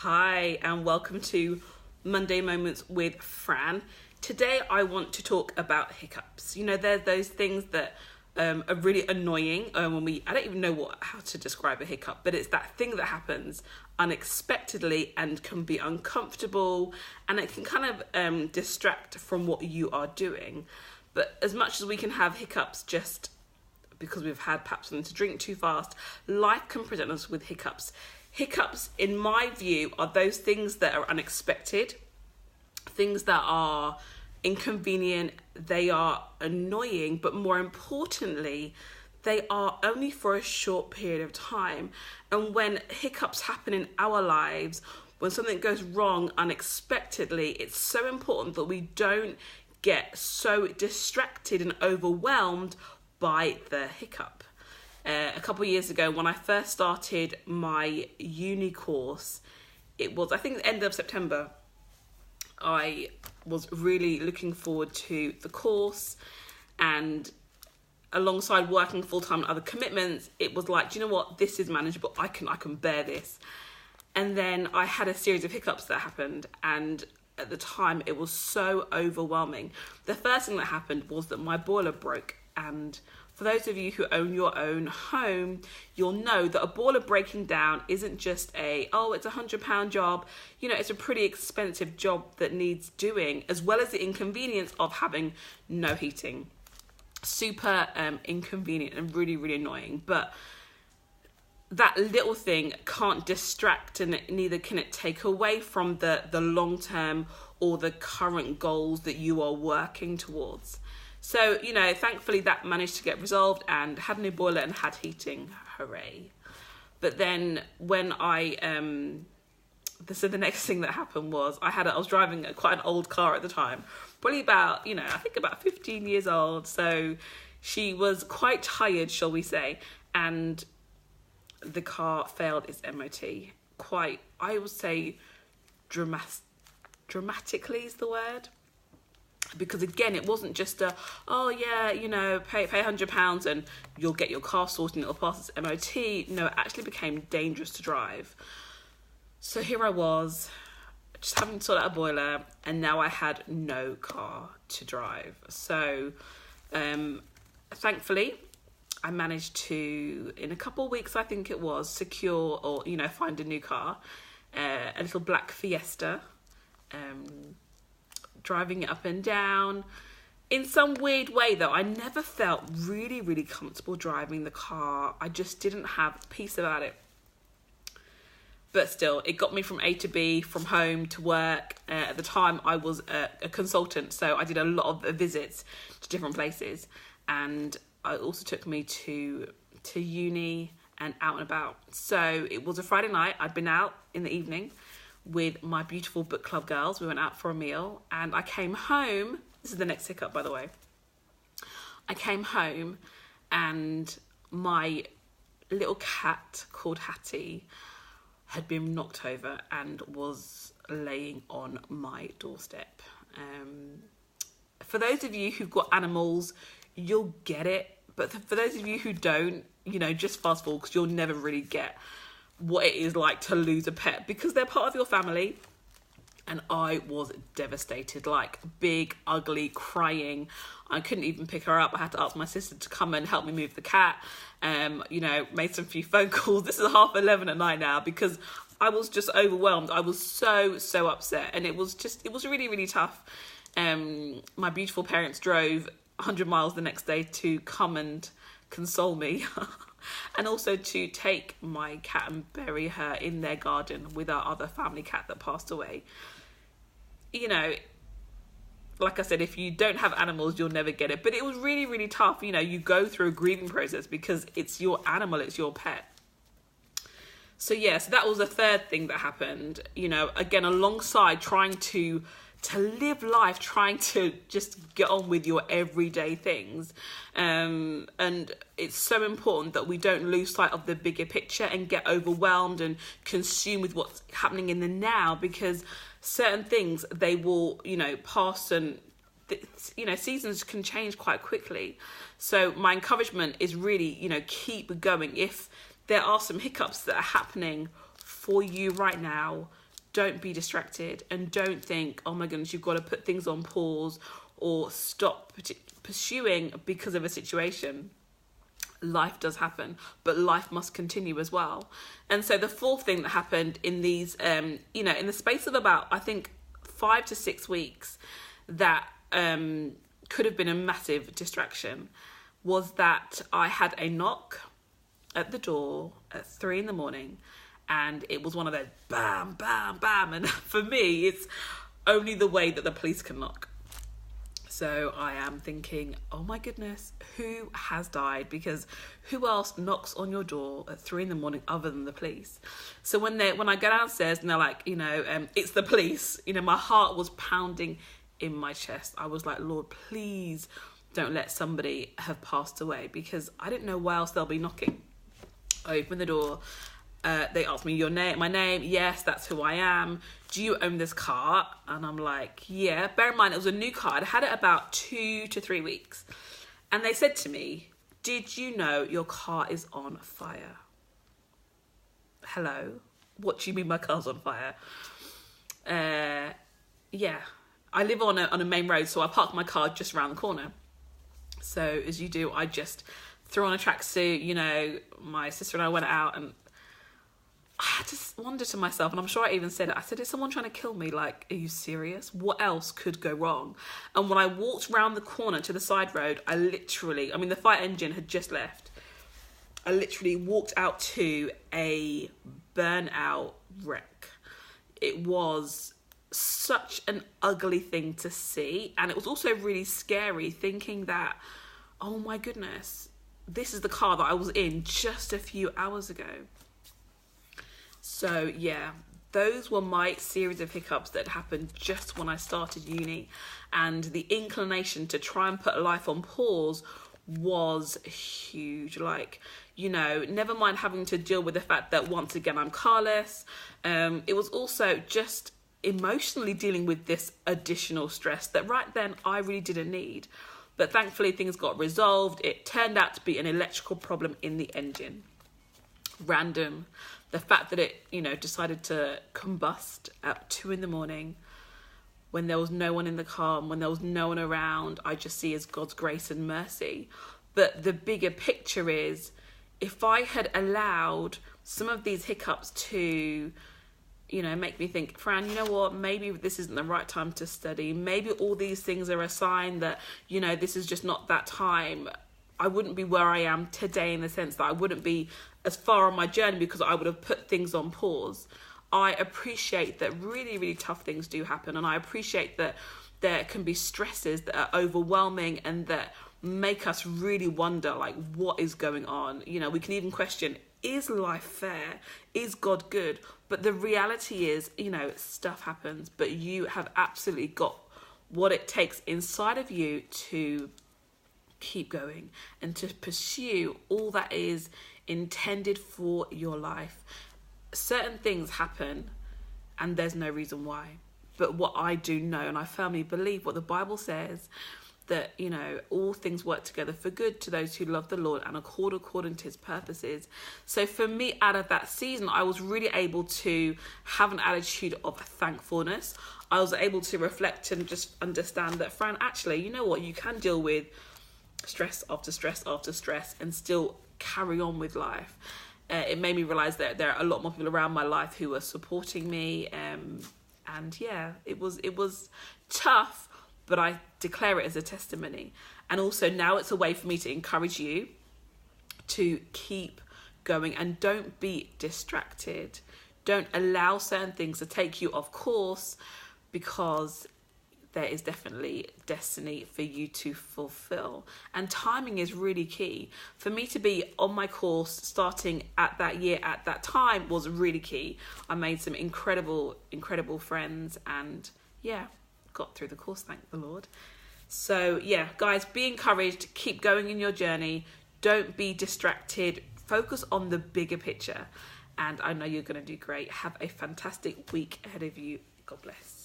Hi, and welcome to Monday Moments with Fran. Today I want to talk about hiccups. They're those things that are really annoying when I don't even know how to describe a hiccup, but it's that thing that happens unexpectedly and can be uncomfortable, and it can kind of distract from what you are doing. But as much as we can have hiccups just because we've had perhaps something to drink too fast, life can present us with hiccups. Hiccups, in my view, are those things that are unexpected, things that are inconvenient, they are annoying, but more importantly, they are only for a short period of time. And when hiccups happen in our lives, when something goes wrong unexpectedly, it's so important that we don't get so distracted and overwhelmed by the hiccup. A couple of years ago, when I first started my uni course, it was, I think, the end of September. I was really looking forward to the course, and alongside working full-time and other commitments, it was like, do you know what, this is manageable, I can bear this. And then I had a series of hiccups that happened, and at the time it was so overwhelming. The first thing that happened was that my boiler broke, and for those of you who own your own home, you'll know that a boiler breaking down isn't just it's a £100 job. It's a pretty expensive job that needs doing, as well as the inconvenience of having no heating. Super inconvenient and really, really annoying. But that little thing can't distract, and neither can it take away from the long-term or the current goals that you are working towards. So, thankfully that managed to get resolved and had a new boiler and had heating. Hooray. But then when the next thing that happened was I was driving quite an old car at the time, probably about, I think about 15 years old. So she was quite tired, shall we say, and the car failed its MOT. Quite, I would say, dramatically is the word. Because again, it wasn't just pay £100 and you'll get your car sorted and it'll pass its MOT. No, it actually became dangerous to drive. So here I was, just having to sort out a boiler, and now I had no car to drive. So thankfully, I managed to, in a couple of weeks, I think it was, secure or, find a new car, a little black Fiesta, driving it up and down. In some weird way, though, I never felt really, really comfortable driving the car. I just didn't have peace about it. But still, it got me from A to B, from home to work. At the time, I was a consultant, so I did a lot of visits to different places. And it also took me to uni and out and about. So it was a Friday night. I'd been out in the evening with my beautiful book club girls. We went out for a meal, and I came home. This is the next hiccup, by the way. I came home and my little cat called Hattie had been knocked over and was laying on my doorstep. For those of you who've got animals, you'll get it. But for those of you who don't, just fast forward, because you'll never really get what it is like to lose a pet, because they're part of your family. And I was devastated, like big, ugly, crying. I couldn't even pick her up. I had to ask my sister to come and help me move the cat. Made some few phone calls. This is 11:30 at night now, because I was just overwhelmed. I was so upset, and it was really, really tough. My beautiful parents drove 100 miles the next day to come and console me. And also to take my cat and bury her in their garden with our other family cat that passed away. Like I said, if you don't have animals, you'll never get it. But it was really, really tough. You go through a grieving process because it's your animal, it's your pet. So that was the third thing that happened. Again, alongside trying to live life, trying to just get on with your everyday things. And it's so important that we don't lose sight of the bigger picture and get overwhelmed and consumed with what's happening in the now, because certain things, they will, pass, and seasons can change quite quickly. So my encouragement is really, keep going. If there are some hiccups that are happening for you right now, don't be distracted, and don't think, oh my goodness, you've got to put things on pause or stop pursuing because of a situation. Life does happen, but life must continue as well. And so the fourth thing that happened in these, in the space of about, I think, 5 to 6 weeks, that could have been a massive distraction, was that I had a knock at the door at 3 a.m, and it was one of those bam, bam, bam. And for me, it's only the way that the police can knock. So I am thinking, oh my goodness, who has died? Because who else knocks on your door at 3 a.m other than the police? So when I go downstairs and they're like, it's the police, my heart was pounding in my chest. I was like, Lord, please don't let somebody have passed away, because I didn't know why else they'll be knocking. I open the door. They asked me my name. Yes, that's who I am. Do you own this car? And I'm like, yeah. Bear in mind, it was a new car. I'd had it about 2 to 3 weeks. And they said to me, did you know your car is on fire? Hello? What do you mean my car's on fire? Yeah. I live on a main road, so I parked my car just around the corner. So as you do, I just threw on a tracksuit. My sister and I went out, and I just wondered to myself, and I'm sure I even said it, I said, is someone trying to kill me? Like, are you serious? What else could go wrong? And when I walked round the corner to the side road, the fire engine had just left. I literally walked out to a burnout wreck. It was such an ugly thing to see. And it was also really scary thinking that, oh my goodness, this is the car that I was in just a few hours ago. So yeah, those were my series of hiccups that happened just when I started uni, and the inclination to try and put life on pause was huge. Never mind having to deal with the fact that once again I'm carless. It was also just emotionally dealing with this additional stress that right then I really didn't need. But thankfully things got resolved. It turned out to be an electrical problem in the engine. Random. The fact that it, decided to combust at 2 a.m, when there was no one in the car and when there was no one around, I just see as God's grace and mercy. But the bigger picture is, if I had allowed some of these hiccups to, make me think, Fran, you know what, maybe this isn't the right time to study. Maybe all these things are a sign that, this is just not that time. I wouldn't be where I am today, in the sense that I wouldn't be as far on my journey because I would have put things on pause. I appreciate that really, really tough things do happen. And I appreciate that there can be stresses that are overwhelming and that make us really wonder, what is going on? We can even question, is life fair? Is God good? But the reality is, stuff happens, but you have absolutely got what it takes inside of you to keep going and to pursue all that is intended for your life. Certain things happen and there's no reason why. But what I do know, and I firmly believe what the Bible says, that, all things work together for good to those who love the Lord and according to his purposes. So for me, out of that season, I was really able to have an attitude of thankfulness. I was able to reflect and just understand that, Fran, actually, you know what? You can deal with stress after stress after stress and still carry on with life. It made me realize that there are a lot more people around my life who are supporting me. And yeah, it was tough, but I declare it as a testimony. And also now it's a way for me to encourage you to keep going and don't be distracted. Don't allow certain things to take you off course, because there is definitely destiny for you to fulfill. And timing is really key. For me to be on my course starting at that year, at that time, was really key. I made some incredible friends and got through the course, thank the Lord. So guys, be encouraged, keep going in your journey. Don't be distracted. Focus on the bigger picture. And I know you're going to do great. Have a fantastic week ahead of you. God bless.